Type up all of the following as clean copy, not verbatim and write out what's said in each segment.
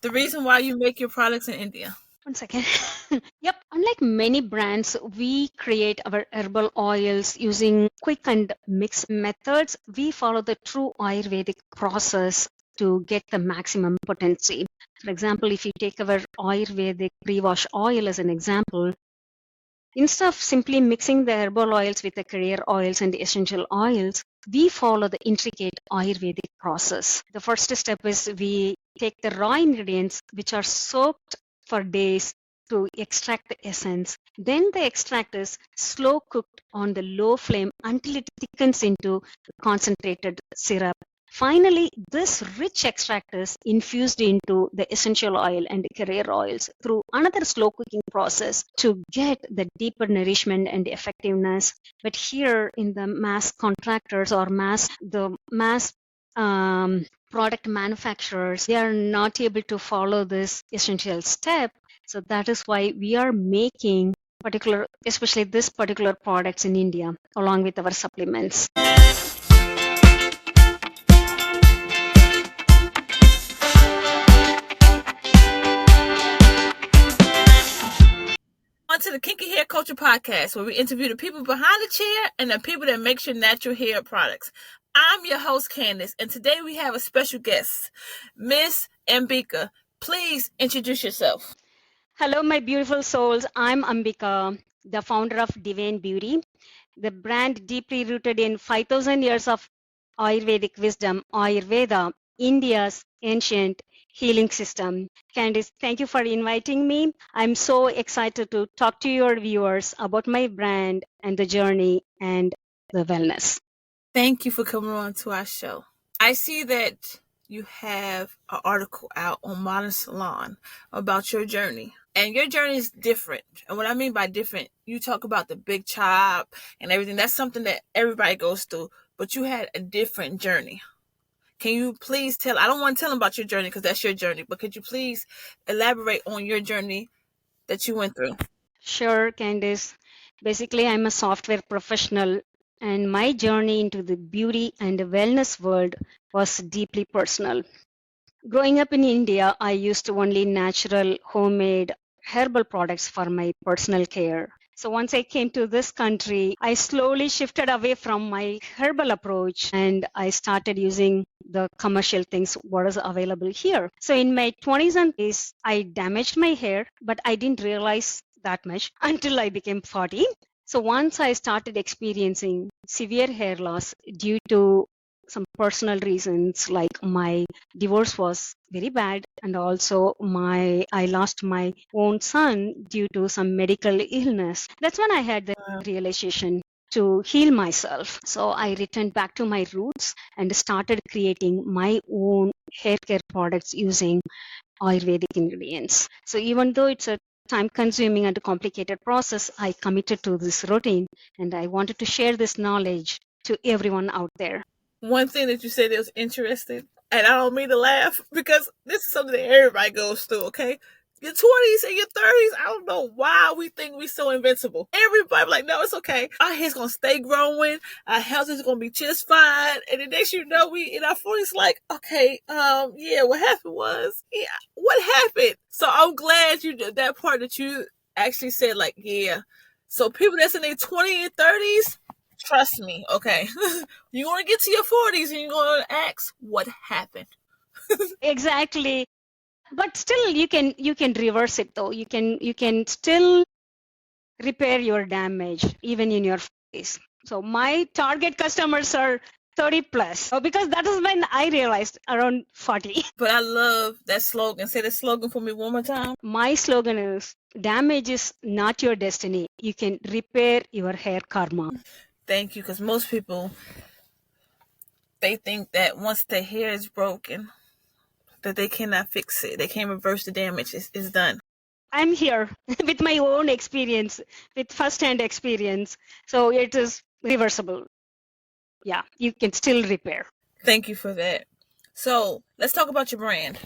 The reason why you make your products in India. One second. Yep. Unlike many brands, we create our herbal oils using quick and mix methods. We follow the true Ayurvedic process to get the maximum potency. For example, if you take our Ayurvedic pre-wash oil as an example, instead of simply mixing the herbal oils with the career oils and essential oils, we follow the intricate Ayurvedic process. The first step is we take the raw ingredients which are soaked for days to extract the essence. Then the extract is slow cooked on the low flame until it thickens into concentrated syrup. Finally, this rich extract is infused into the essential oil and career oils through another slow cooking process to get the deeper nourishment and effectiveness. But here in the mass contractors or mass product manufacturers, they are not able to follow this essential step. So that is why we are making especially this particular products in India along with our supplements. On to the Kinky Hair Kulture Podcast, where we interview the people behind the chair and the people that make your natural hair products. I'm your host, Candace, and today we have a special guest, Miss Ambika. Please introduce yourself. Hello, my beautiful souls. I'm Ambika, the founder of Devane Beauty, the brand deeply rooted in 5,000 years of Ayurvedic wisdom, Ayurveda, India's ancient healing system. Candice, thank you for inviting me. I'm so excited to talk to your viewers about my brand and the journey and the wellness. Thank you for coming on to our show. I see that you have an article out on Modern Salon about your journey. And your journey is different. And what I mean by different, you talk about the big chop and everything. That's something that everybody goes through. But you had a different journey. Can you please tell, I don't want to tell them about your journey because that's your journey, but could you please elaborate on your journey that you went through? Sure, Candice. Basically, I'm a software professional, and my journey into the beauty and wellness world was deeply personal. Growing up in India, I used only natural, homemade herbal products for my personal care. So once I came to this country, I slowly shifted away from my herbal approach and I started using the commercial things what is available here. So in my 20s and 30s, I damaged my hair, but I didn't realize that much until I became 40. So once I started experiencing severe hair loss due to some personal reasons, like my divorce was very bad, and also I lost my own son due to some medical illness. That's when I had the realization to heal myself. So I returned back to my roots and started creating my own hair care products using Ayurvedic ingredients. So even though it's a time-consuming and complicated process, I committed to this routine, and I wanted to share this knowledge to everyone out there. One thing that you said that was interesting, and I don't mean to laugh because this is something that everybody goes through, okay? Your 20s and your 30s, I don't know why we think we're so invincible. Everybody like, no, it's okay. Our hair's going to stay growing. Our health is going to be just fine. And the next you know, we in our 40s like, okay, yeah, what happened was, yeah, what happened? So I'm glad you did that part that you actually said like, yeah. So people that's in their 20s and 30s, trust me, okay? You're going to get to your 40s and you're going to ask, what happened? Exactly. But still, you can reverse it though. You can still repair your damage even in your 40s. So my target customers are 30 plus because that is when I realized around 40. But I love that slogan. Say the slogan for me one more time. My slogan is, damage is not your destiny. You can repair your hair karma. Thank you, because most people, they think that once their hair is broken, that they cannot fix it. They can't reverse the damage. It's done. I'm here with my own experience, with first-hand experience. So it is reversible. Yeah, you can still repair. Thank you for that. So let's talk about your brand.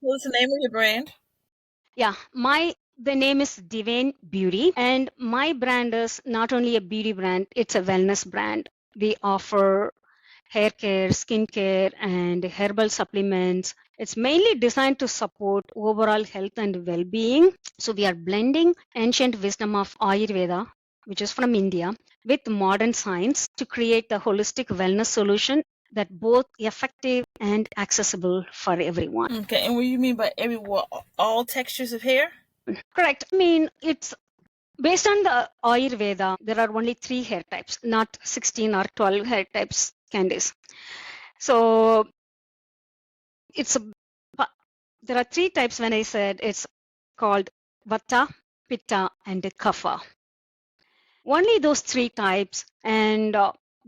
What's the name of your brand? Yeah, the name is Devane Beauty, and my brand is not only a beauty brand, it's a wellness brand. We offer hair care, skin care, and herbal supplements. It's mainly designed to support overall health and well-being. So we are blending ancient wisdom of Ayurveda, which is from India, with modern science to create a holistic wellness solution that both effective and accessible for everyone. Okay, and what do you mean by everyone? All textures of hair? Correct. I mean, it's based on the Ayurveda, there are only 3 hair types, not 16 or 12 hair types, Candice. So it's a, there are 3 types when I said it's called Vata, Pitta, and Kapha. Only those 3 types, and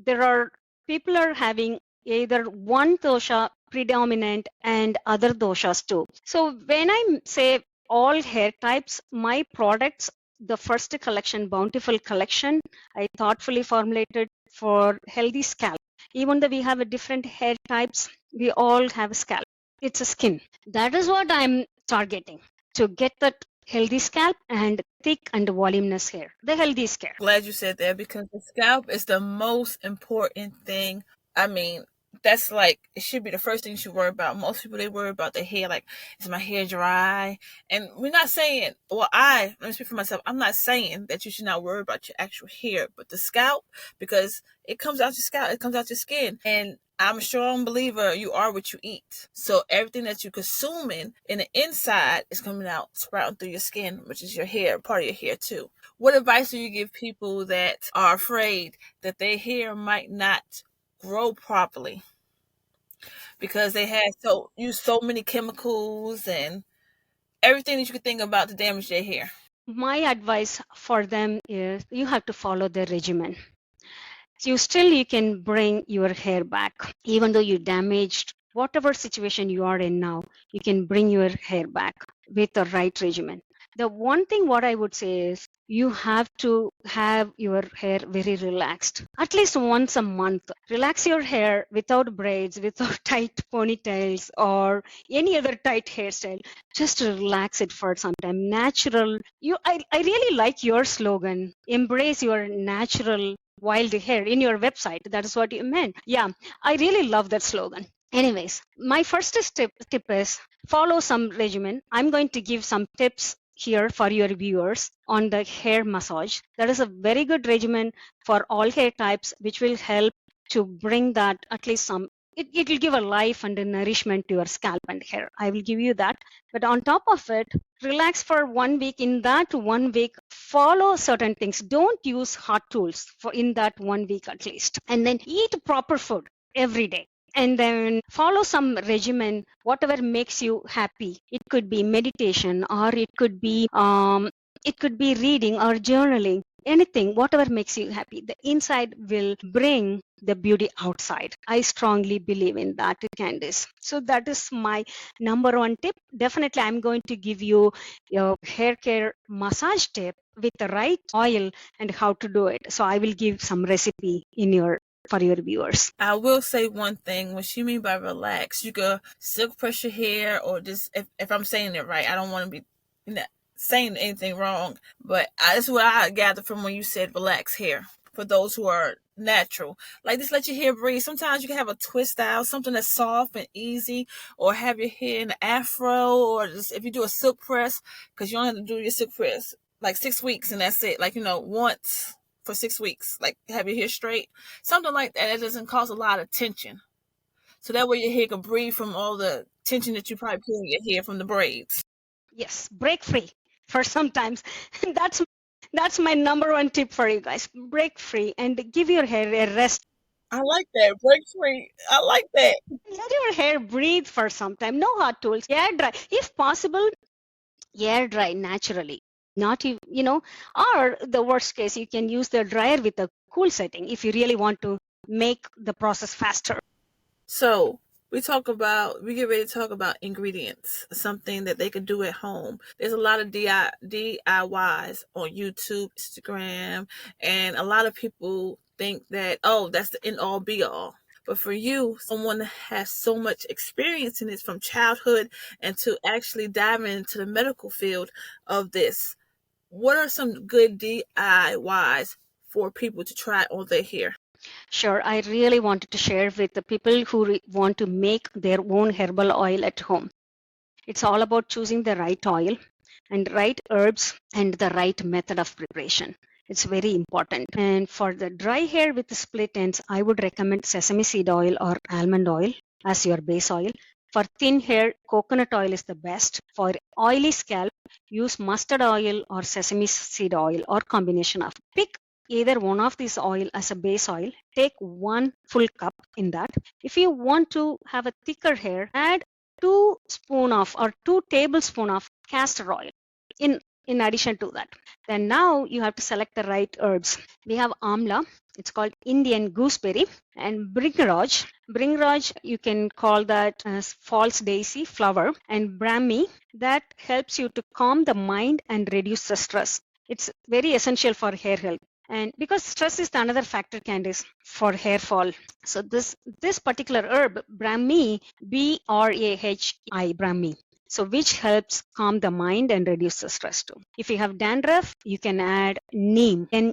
there are people are having either one dosha predominant and other doshas too. So when I say all hair types, my products, the first collection, Bountiful collection, I thoughtfully formulated for healthy scalp. Even though we have a different hair types, we all have scalp. It's a skin. That is what I'm targeting, to get that healthy scalp and thick and voluminous hair. The healthy scalp. Glad you said that, because the scalp is the most important thing. I mean, that's like, it should be the first thing you should worry about. Most people, they worry about their hair, like, is my hair dry? And we're not saying, well, let me speak for myself, I'm not saying that you should not worry about your actual hair, but the scalp, because it comes out your scalp, it comes out your skin. And I'm a strong believer you are what you eat. So everything that you're consuming in the inside is coming out, sprouting through your skin, which is your hair, part of your hair too. What advice do you give people that are afraid that their hair might not grow properly because they had used so many chemicals and everything that you could think about to damage their hair? My advice for them is you have to follow the regimen. So you can bring your hair back. Even though you damaged whatever situation you are in now, you can bring your hair back with the right regimen. The one thing what I would say is you have to have your hair very relaxed. At least once a month. Relax your hair without braids, without tight ponytails or any other tight hairstyle. Just relax it for some time. Natural. I really like your slogan. Embrace your natural wild hair in your website. That is what you meant. Yeah, I really love that slogan. Anyways, my first tip is follow some regimen. I'm going to give some tips here for your viewers on the hair massage. That is a very good regimen for all hair types, which will help to bring that at least some. It will give a life and a nourishment to your scalp and hair. I will give you that. But on top of it, relax for 1 week. In that 1 week, follow certain things. Don't use hot tools for in that 1 week at least. And then eat proper food every day. And then follow some regimen, whatever makes you happy. It could be meditation, or it could be reading or journaling. Anything, whatever makes you happy. The inside will bring the beauty outside. I strongly believe in that, Candice. So that is my number 1 tip. Definitely, I'm going to give you your hair care massage tip with the right oil and how to do it. So I will give some recipe for your viewers. I will say one thing. What you mean by relax, you could silk press your hair, or just, if I'm saying it right, I don't want to be saying anything wrong, but that's what I gathered from when you said relax hair. For those who are natural, like, just let your hair breathe. Sometimes you can have a twist style, something that's soft and easy, or have your hair in an afro, or just if you do a silk press, because you only have to do your silk press like 6 weeks and that's it. Like, once for 6 weeks, like, have your hair straight, something like that. It doesn't cause a lot of tension, so that way your hair can breathe from all the tension that you probably put in your hair from the braids. Yes, break free for sometimes. That's my number 1 tip for you guys. Break free and give your hair a rest. I like that. Break free. I like that. Let your hair breathe for some time. No hot tools. Air dry. If possible, air dry naturally. Not or the worst case, you can use the dryer with a cool setting if you really want to make the process faster. So we get ready to talk about ingredients, something that they could do at home. There's a lot of DIYs on YouTube, Instagram, and a lot of people think that, that's the end all be all. But for you, someone that has so much experience in this from childhood and to actually diving into the medical field of this, what are some good DIYs for people to try on their hair? Sure, I really wanted to share with the people who want to make their own herbal oil at home. It's all about choosing the right oil and right herbs and the right method of preparation. It's very important. And for the dry hair with the split ends, I would recommend sesame seed oil or almond oil as your base oil. For thin hair, coconut oil is the best. For oily scalp, use mustard oil or sesame seed oil or combination of. Pick either one of these oil as a base oil. Take 1 full cup in that. If you want to have a thicker hair, add 2 tablespoons of castor oil in addition to that. Then now you have to select the right herbs. We have amla, it's called Indian gooseberry, and bringraj. Bringraj, you can call that as false daisy flower, and brahmi, that helps you to calm the mind and reduce the stress. It's very essential for hair health. And because stress is another factor, Candice, for hair fall. So this particular herb, brahmi, Brahi, brahmi, so which helps calm the mind and reduce the stress too. If you have dandruff, you can add neem, Neem.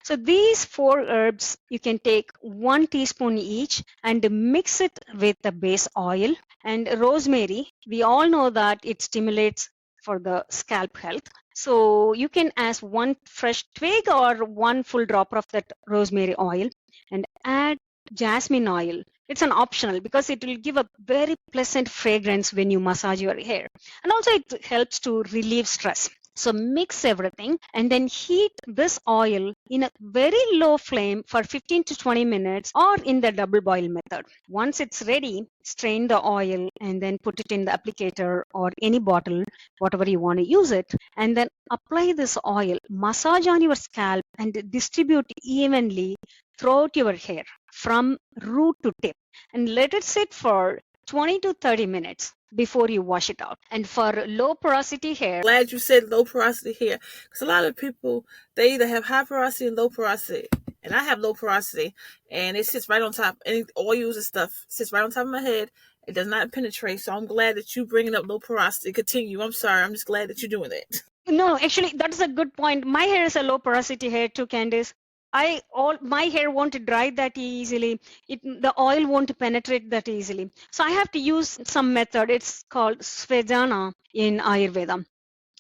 So these 4 herbs, you can take 1 teaspoon each and mix it with the base oil. And rosemary, we all know that it stimulates for the scalp health. So you can add 1 fresh twig or 1 full dropper of that rosemary oil and add jasmine oil. It's an optional because it will give a very pleasant fragrance when you massage your hair. And also it helps to relieve stress. So mix everything and then heat this oil in a very low flame for 15 to 20 minutes or in the double boil method. Once it's ready, strain the oil and then put it in the applicator or any bottle, whatever you want to use it, and then apply this oil, massage on your scalp and distribute evenly throughout your hair from root to tip and let it sit for 20 to 30 minutes before you wash it out. And for low porosity hair, Glad you said low porosity hair, because a lot of people, they either have high porosity and low porosity, and I have low porosity, and it sits right on top. Any oils and stuff sits right on top of my head. It does not penetrate. So I'm glad that you bringing up low porosity. Continue. I'm sorry. I'm just glad that you're doing that. no, actually that's a good point. My hair is a low porosity hair too, Candice. My hair won't dry that easily. The oil won't penetrate that easily. So I have to use some method. It's called Svedana in Ayurveda.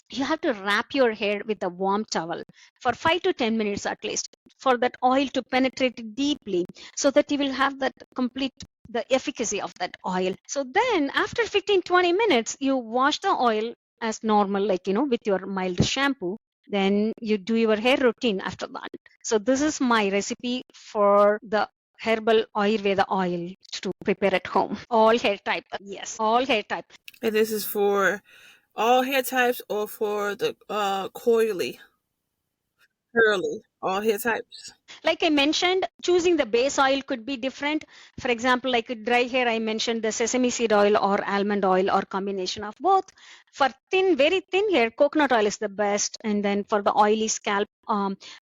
You have to wrap your hair with a warm towel for 5 to 10 minutes at least for that oil to penetrate deeply so that you will have that complete the efficacy of that oil. So then after 15-20 minutes, you wash the oil as normal, like, with your mild shampoo. Then you do your hair routine after that. So this is my recipe for the herbal Ayurveda oil to prepare at home. All hair type. Yes, all hair type. And this is for all hair types or for the coily, curly, all hair types? Like I mentioned, choosing the base oil could be different. For example, like dry hair, I mentioned the sesame seed oil or almond oil or combination of both. For very thin hair, coconut oil is the best. And then for the oily scalp,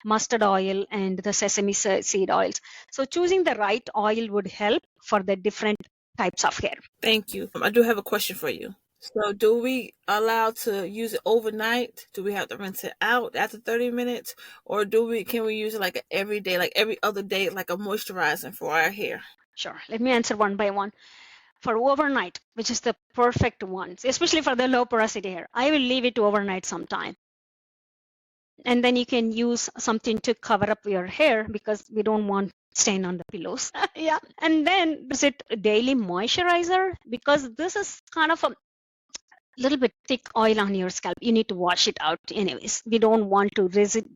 mustard oil and the sesame seed oils. So choosing the right oil would help for the different types of hair. Thank you. I do have a question for you. So do we allow to use it overnight? Do we have to rinse it out after 30 minutes? Or can we use it like every day, like every other day, like a moisturizing for our hair? Sure. Let me answer one by one. For overnight, which is the perfect one, especially for the low porosity hair, I will leave it overnight sometime. And then you can use something to cover up your hair because we don't want stain on the pillows. Yeah. And then is it a daily moisturizer? Because this is kind of a little bit thick oil on your scalp. You need to wash it out anyways. We don't want to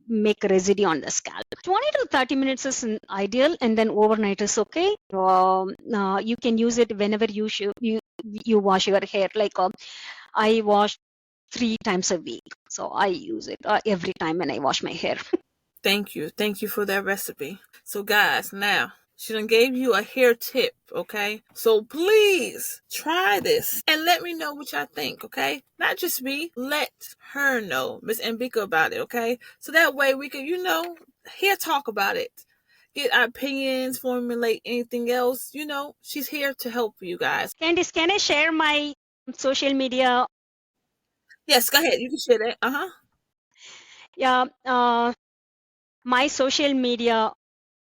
make a residue on the scalp. 20 to 30 minutes is ideal, and then overnight is okay. You can use it whenever you wash your hair. Like I wash 3 times a week, so I use it every time when I wash my hair. Thank you for that recipe. So guys, now she done gave you a hair tip, okay? So please try this and let me know what y'all think, okay? Not just me, let her know, Miss Ambika, about it, okay? So that way we can, here talk about it. Get our opinions, formulate anything else, she's here to help you guys. Candice, can I share my social media? Yes, go ahead. You can share that. Yeah, my social media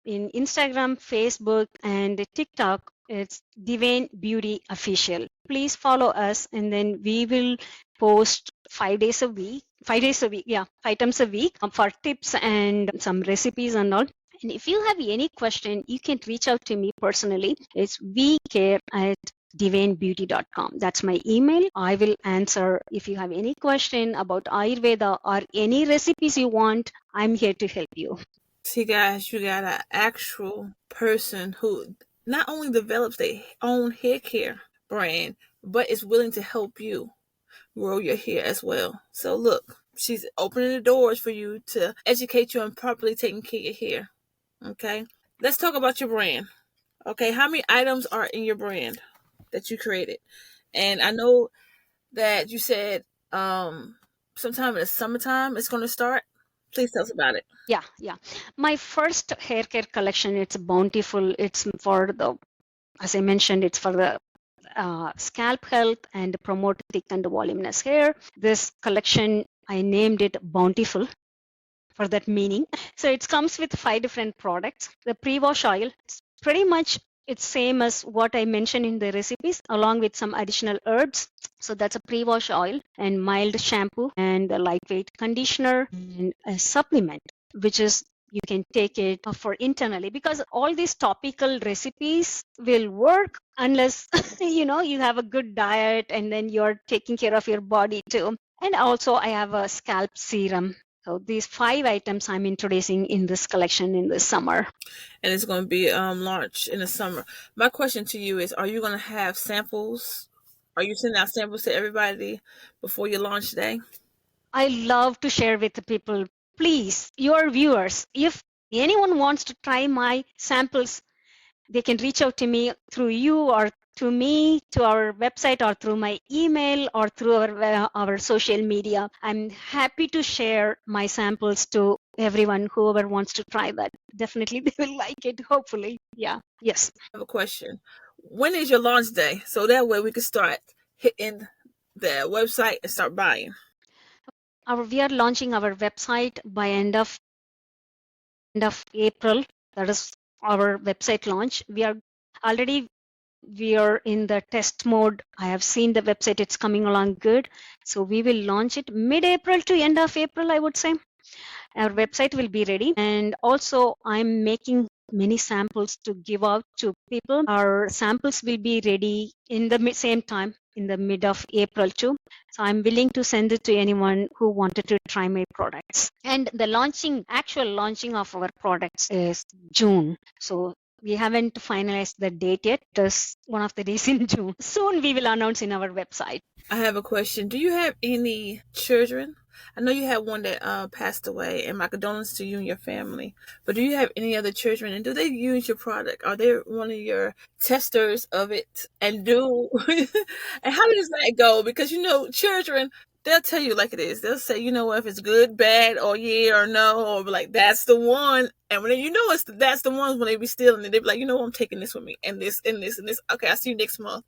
In Instagram, Facebook, and TikTok, it's Devane Beauty Official. Please follow us, and then we will post 5 days a week. 5 days a week, yeah, 5 times a week for tips and some recipes and all. And if you have any question, you can reach out to me personally. It's vcare@divanebeauty.com. That's my email. I will answer if you have any question about Ayurveda or any recipes you want. I'm here to help you. See, guys, you got an actual person who not only develops their own hair care brand, but is willing to help you grow your hair as well. So look, she's opening the doors for you to educate you on properly taking care of your hair. Okay, let's talk about your brand. Okay, how many items are in your brand that you created? And I know that you said sometime in the summertime it's going to start. Please tell us about it. Yeah. My first hair care collection, it's bountiful. It's for the, as I mentioned, it's for the scalp health and promote thick and voluminous hair. This collection, I named it Bountiful for that meaning. So it comes with 5 different products. The pre-wash oil, it's pretty much it's same as what I mentioned in the recipes, along with some additional herbs. So that's a pre-wash oil and mild shampoo and a lightweight conditioner and a supplement, which is you can take it for internally, because all these topical recipes will work unless you have a good diet and then you're taking care of your body too. And also I have a scalp serum. So these 5 items I'm introducing in this collection in the summer. And it's going to be launched in the summer. My question to you is, are you going to have samples? Are you sending out samples to everybody before your launch day? I love to share with the people. Please, your viewers, if anyone wants to try my samples, they can reach out to me through you or to me, to our website, or through my email, or through our social media. I'm happy to share my samples to everyone, whoever wants to try that. Definitely they will like it, hopefully. Yeah. Yes. I have a question. When is your launch day? So that way we can start hitting the website and start buying. We are launching our website by end of April. That is our website launch. We are in the test mode. I have seen the website, it's coming along good. So we will launch it mid-April to end of April, I would say. Our website will be ready. And also I'm making many samples to give out to people. Our samples will be ready in the same time, in the mid of April too. So I'm willing to send it to anyone who wanted to try my products. And the actual launching of our products is June. So we haven't finalized the date yet. Just one of the days in June. Soon we will announce in our website. I have a question. Do you have any children? I know you had one that passed away, and my condolences to you and your family. But do you have any other children, and do they use your product? Are they one of your testers of it? And and how does that go? Because children, they'll tell you like it is. They'll say, if it's good, bad, or yeah, or no, or be like, that's the one. And when that's the ones when they be stealing it, they be like, I'm taking this with me, and this, and this, and this. Okay, I'll see you next month.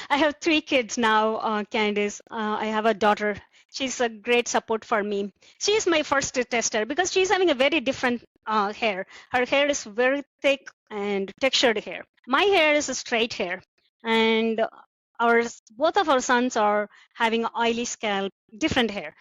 I have 3 kids now, Candice. I have a daughter. She's a great support for me. She is my first tester because she's having a very different hair. Her hair is very thick and textured hair. My hair is a straight hair. And both of our sons are having oily scalp, different hair.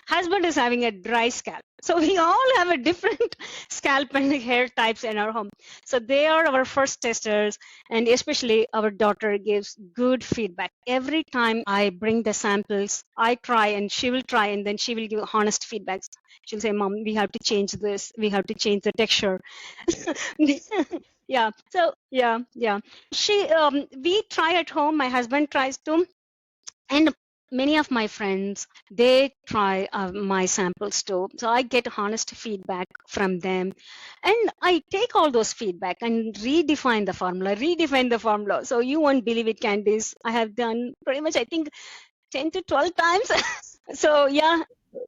Husband is having a dry scalp. So we all have a different scalp and hair types in our home. So they are our first testers, and especially our daughter gives good feedback. Every time I bring the samples, I try and she will try, and then she will give honest feedback. She'll say, Mom, we have to change this. We have to change the texture. Yeah. So yeah. We try at home. My husband tries to, and many of my friends, they try my samples too. So I get honest feedback from them, and I take all those feedback and redefine the formula. So you won't believe it, Candice. I have done pretty much, I think, 10 to 12 times. So yeah.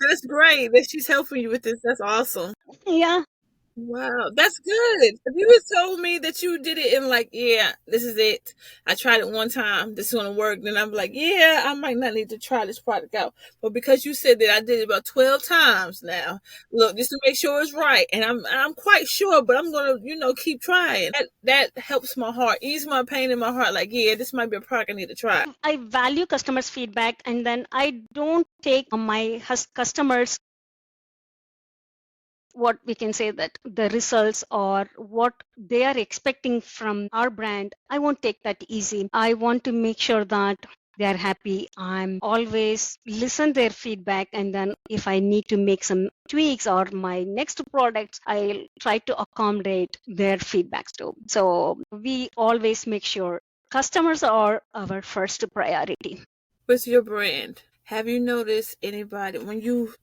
That's great that she's helping you with this. That's awesome. Yeah. Wow, that's good. If you had told me that you did it in like, yeah, this is it. I tried it one time. This is gonna work. Then I'm like, yeah, I might not need to try this product out. But because you said that I did it about 12 times now, look, just to make sure it's right, and I'm quite sure, but I'm gonna keep trying. That helps my heart, ease my pain in my heart. Like, yeah, this might be a product I need to try. I value customers' feedback, and then I don't take my customers what we can say that the results or what they are expecting from our brand. I won't take that easy. I want to make sure that they are happy. I'm always listen their feedback, and then if I need to make some tweaks or my next products, I'll try to accommodate their feedbacks too. So we always make sure customers are our first priority. With your brand, have you noticed anybody when you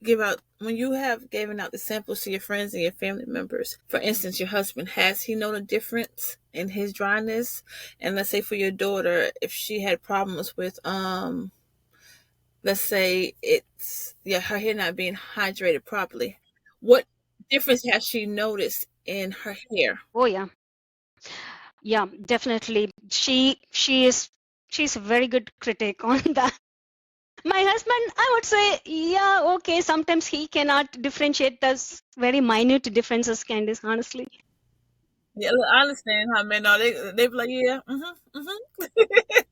have given out the samples to your friends and your family members? For instance, your husband, has he known a difference in his dryness? And let's say for your daughter, if she had problems with let's say it's her hair not being hydrated properly, what difference has she noticed in her hair? Oh yeah, yeah, definitely. She's a very good critic on that. My husband, I would say, yeah, okay. Sometimes he cannot differentiate those very minute differences, Candice, honestly. Yeah, look, I understand how men are. They be like, yeah,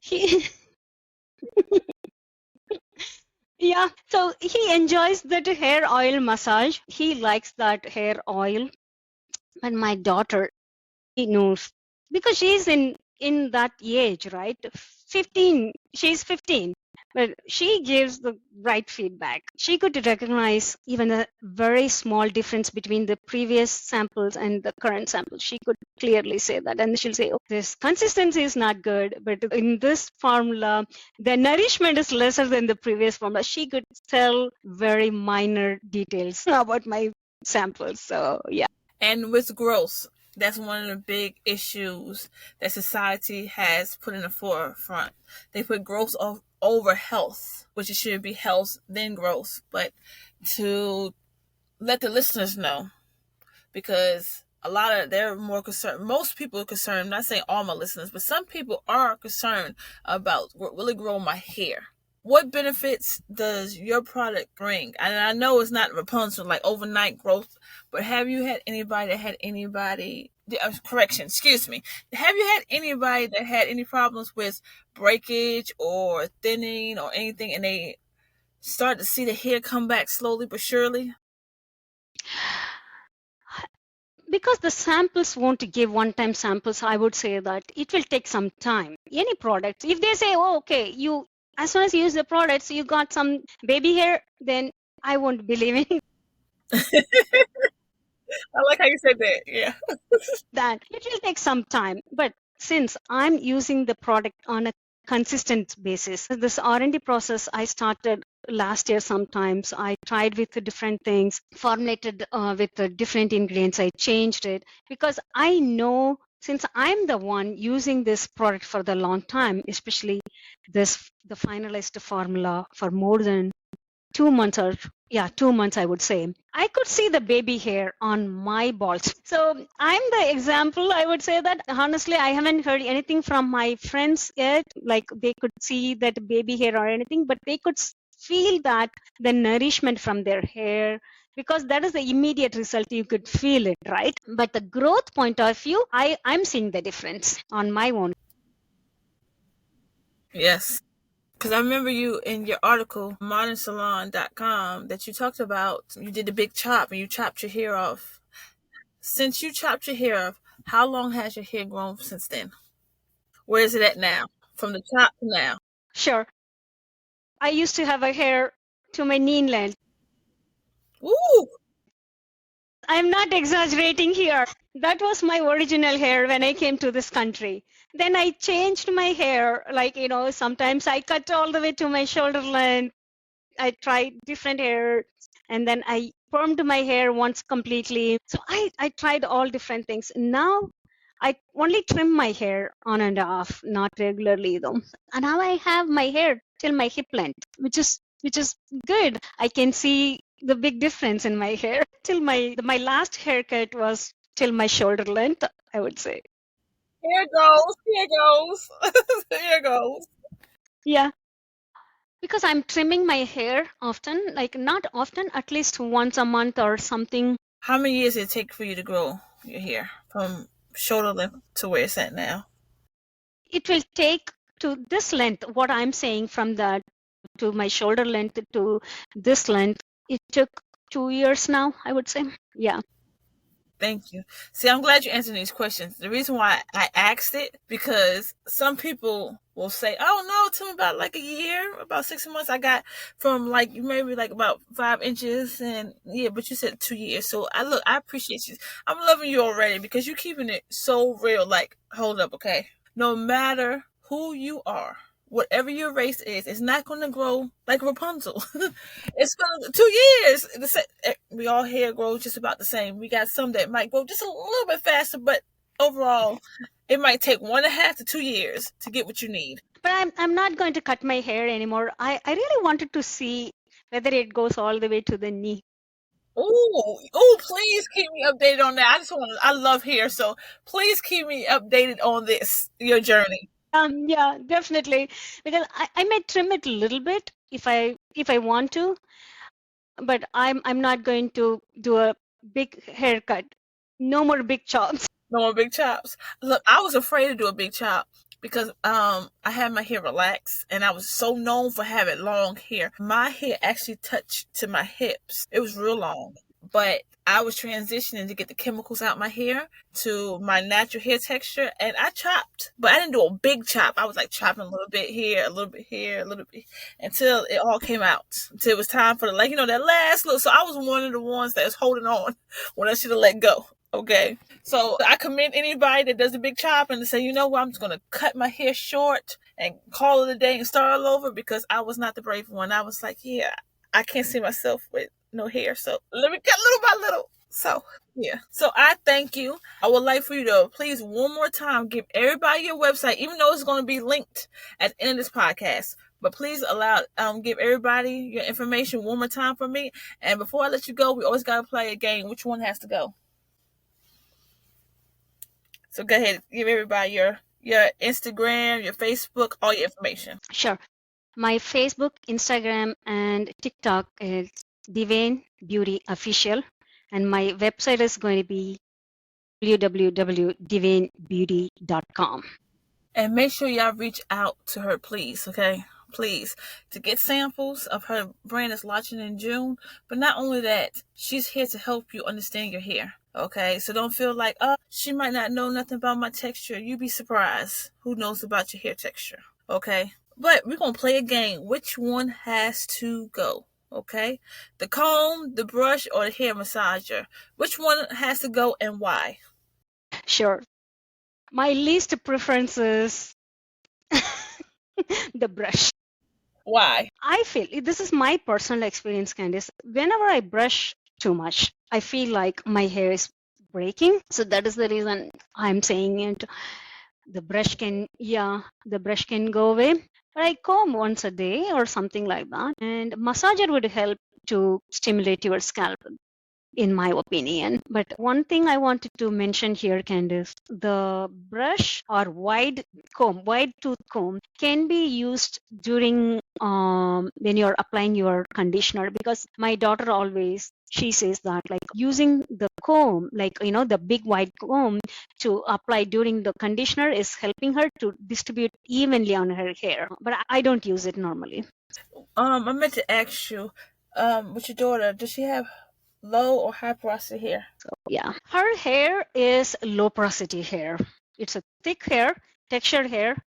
He, yeah, so he enjoys that hair oil massage. He likes that hair oil. And my daughter, she knows because she's in that age, right? 15, she's 15, but she gives the right feedback. She could recognize even a very small difference between the previous samples and the current samples. She could clearly say that, and she'll say, oh, this consistency is not good, but in this formula the nourishment is lesser than the previous formula. She could tell very minor details about my samples. So yeah. And with growth, that's one of the big issues that society has put in the forefront. They put growth over health, which it should be health, then growth. But to let the listeners know, because they're more concerned. Most people are concerned, I'm not saying all my listeners, but some people are concerned about will it grow my hair? What benefits does your product bring? And I know it's not Rapunzel, like overnight growth, but have you had anybody that had correction, excuse me. Have you had anybody that had any problems with breakage or thinning or anything, and they start to see the hair come back slowly but surely? Because the samples won't give one-time samples, I would say that it will take some time. Any products, if they say, oh, okay, you as soon as you use the products, you got some baby hair, then I won't believe in I like how you said that. Yeah. that. It will take some time. But since I'm using the product on a consistent basis, this R&D process I started last year sometimes. I tried with different things, formulated with different ingredients. I changed it because I know since I'm the one using this product for the long time, especially the finalized formula for more than 2 months or 2 months, I would say. I could see the baby hair on my balls. So I'm the example. I would say that honestly, I haven't heard anything from my friends yet. Like they could see that baby hair or anything, but they could feel that the nourishment from their hair because that is the immediate result. You could feel it, right? But the growth point of view, I'm seeing the difference on my own. Yes. Because I remember you in your article, modernsalon.com, that you talked about you did the big chop and you chopped your hair off. Since you chopped your hair off, how long has your hair grown since then? Where is it at now? From the top to now? Sure. I used to have a hair to my knee length. Woo! I'm not exaggerating here. That was my original hair when I came to this country. Then I changed my hair. Like, sometimes I cut all the way to my shoulder length. I tried different hair and then I permed my hair once completely. So I tried all different things. Now I only trim my hair on and off, not regularly though. And now I have my hair till my hip length, which is good. I can see the big difference in my hair. Till my last haircut was till my shoulder length, I would say. Here goes, here goes, here goes. Yeah, because I'm trimming my hair often, like not often, at least once a month or something. How many years did it take for you to grow your hair from shoulder length to where it's at now? It will take to this length, what I'm saying from that to my shoulder length to this length, it took 2 years now, I would say. Yeah. Thank you. See, I'm glad you answered these questions. The reason why I asked it, because some people will say, oh no, it took me about like a year, about 6 months. I got from like maybe like about 5 inches, and yeah, but you said 2 years. So I appreciate you. I'm loving you already because you're keeping it so real. Like, hold up, okay? No matter who you are, whatever your race is, it's not going to grow like Rapunzel. It's going to 2 years. We all hair grow just about the same. We got some that might grow just a little bit faster, but overall, it might take 1.5 to 2 years to get what you need. But I'm not going to cut my hair anymore. I really wanted to see whether it goes all the way to the knee. Oh, please keep me updated on that. I love hair, so please keep me updated on your journey. Yeah, definitely. Because I may trim it a little bit if I want to, but I'm not going to do a big haircut. No more big chops. No more big chops. Look, I was afraid to do a big chop because I had my hair relaxed and I was so known for having long hair. My hair actually touched to my hips. It was real long. But I was transitioning to get the chemicals out my hair to my natural hair texture, and I chopped, but I didn't do a big chop. I was like chopping a little bit here, a little bit here, a little bit, until it all came out. Until it was time for that last look. So I was one of the ones that was holding on when I should have let go. Okay. So I commend anybody that does a big chop and say, you know what, I'm just going to cut my hair short and call it a day and start all over, because I was not the brave one. I was like, yeah, I can't see myself with no hair. So let me cut little by little. So yeah. So I thank you. I would like for you to please one more time give everybody your website, even though it's going to be linked at the end of this podcast. But please give everybody your information one more time for me. And before I let you go, we always gotta play a game. Which one has to go? So go ahead, give everybody your Instagram, your Facebook, all your information. Sure. My Facebook, Instagram, and TikTok is Devane Beauty Official, and my website is going to be www.devanebeauty.com. And make sure y'all reach out to her, please, okay? Please, to get samples of her brand that's launching in June. But not only that, she's here to help you understand your hair, okay? So don't feel like, oh, she might not know nothing about my texture. You'd be surprised who knows about your hair texture, okay? But we're going to play a game. Which one has to go? Okay? The comb, the brush, or the hair massager? Which one has to go and why? Sure. My least preference is the brush. Why? I feel this is my personal experience, Candice. Whenever I brush too much, I feel like my hair is breaking. So that is the reason I'm saying it. The brush can go away. But I comb once a day or something like that. And massager would help to stimulate your scalp, in my opinion. But one thing I wanted to mention here, Candice, the brush or wide tooth comb can be used during when you're applying your conditioner, because my daughter she says that like using the comb, like the big wide comb to apply during the conditioner is helping her to distribute evenly on her hair. But I don't use it normally. I meant to ask you, with your daughter, does she have low or high porosity hair? So yeah, her hair is low porosity hair. It's a thick hair, textured hair,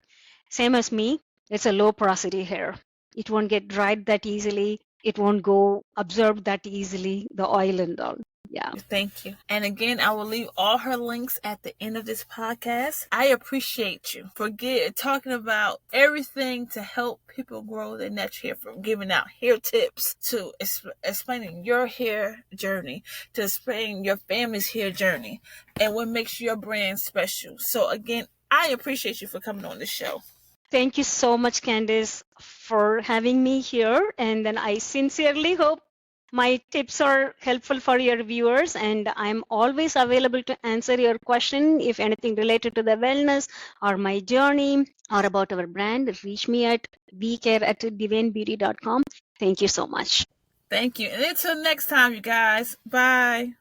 same as me. It's a low porosity hair. It won't get dried that easily. It won't go absorbed that easily, the oil and all. Yeah. Thank you. And again, I will leave all her links at the end of this podcast. I appreciate you for talking about everything to help people grow their natural hair, from giving out hair tips to explaining your hair journey, to explaining your family's hair journey, and what makes your brand special. So again, I appreciate you for coming on the show. Thank you so much, Candice, for having me here. And then I sincerely hope My tips are helpful for your viewers, and I'm always available to answer your question. If anything related to the wellness or my journey or about our brand, reach me at vcare@divanebeauty.com. Thank you so much. Thank you. And until next time, you guys. Bye.